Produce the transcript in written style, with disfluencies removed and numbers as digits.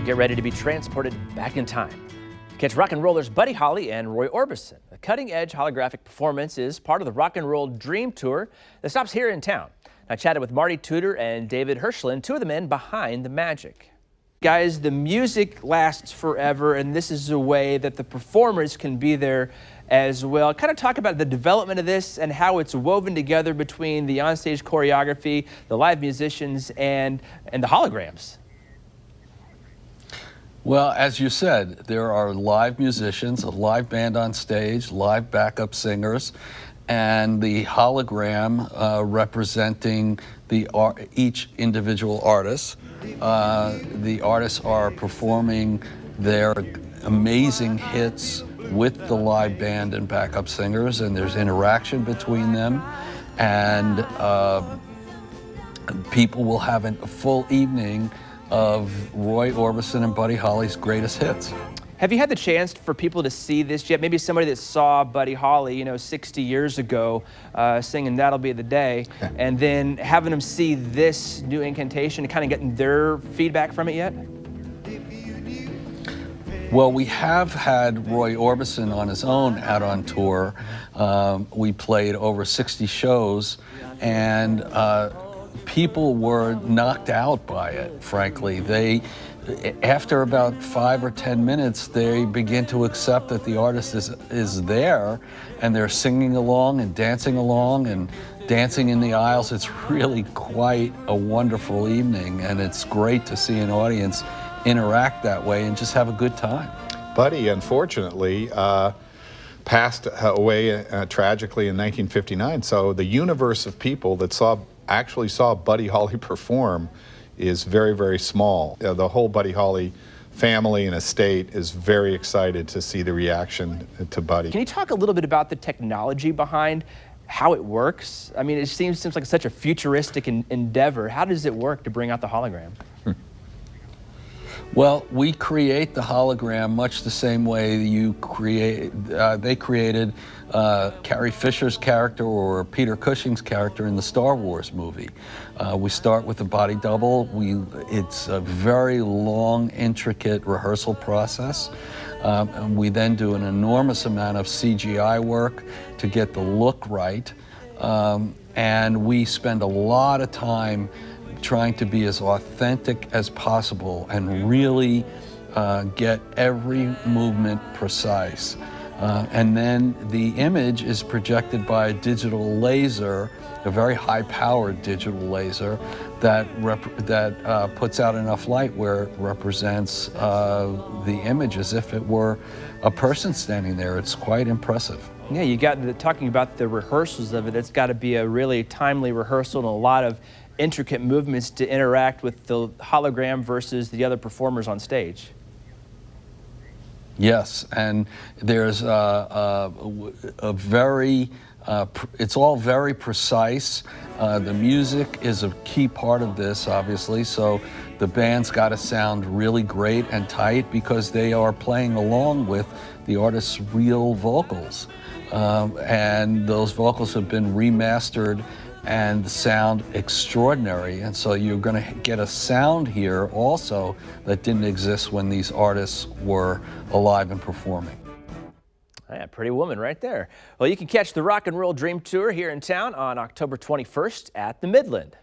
get ready to be transported back in time. Catch rock and rollers Buddy Holly and Roy Orbison. A cutting-edge holographic performance is part of the Rock and Roll Dream Tour that stops here in town. I chatted with Marty, Tudor, and David Hirshland, two of the men behind the magic. Guys, the music lasts forever, and this is a way that the performers can be there as well. Kind of talk about the development of this and how it's woven together between the onstage choreography, the live musicians, and the holograms. Well, as you said, there are live musicians, a live band on stage, live backup singers, and the hologram representing each individual artist. The artists are performing their amazing hits with the live band and backup singers, and there's interaction between them, and people will have a full evening of Roy Orbison and Buddy Holly's greatest hits. Have you had the chance for people to see this yet? Maybe somebody that saw Buddy Holly, 60 years ago, singing That'll Be the Day, and then having them see this new incantation and kind of getting their feedback from it yet? Well, we have had Roy Orbison on his own out on tour. We played over 60 shows, and people were knocked out by it, frankly. After about 5 or 10 minutes, they begin to accept that the artist is there, and they're singing along and dancing in the aisles. It's really quite a wonderful evening, and it's great to see an audience interact that way and just have a good time. Buddy, unfortunately, passed away tragically in 1959, so the universe of people that actually saw Buddy Holly perform is very, very small. The whole Buddy Holly family and estate is very excited to see the reaction to Buddy. Can you talk a little bit about the technology behind how it works? I mean, it seems like such a futuristic endeavor. How does it work to bring out the hologram? Well, we create the hologram much the same way they created Carrie Fisher's character or Peter Cushing's character in the Star Wars movie. We start with a body double. It's a very long, intricate rehearsal process. And we then do an enormous amount of CGI work to get the look right. And we spend a lot of time trying to be as authentic as possible and really get every movement precise. And then the image is projected by a digital laser, a very high-powered digital laser that puts out enough light where it represents the image as if it were a person standing there. It's quite impressive. Yeah, you got talking about the rehearsals of it. It's got to be a really timely rehearsal and a lot of intricate movements to interact with the hologram versus the other performers on stage. Yes, and there's it's all very precise. The music is a key part of this, obviously, so the band's got to sound really great and tight because they are playing along with the artist's real vocals. And those vocals have been remastered and sound extraordinary, and so you're going to get a sound here also that didn't exist when these artists were alive and performing. Yeah, pretty woman right there. Well, you can catch the Rock and Roll Dream Tour here in town on October 21st at the Midland.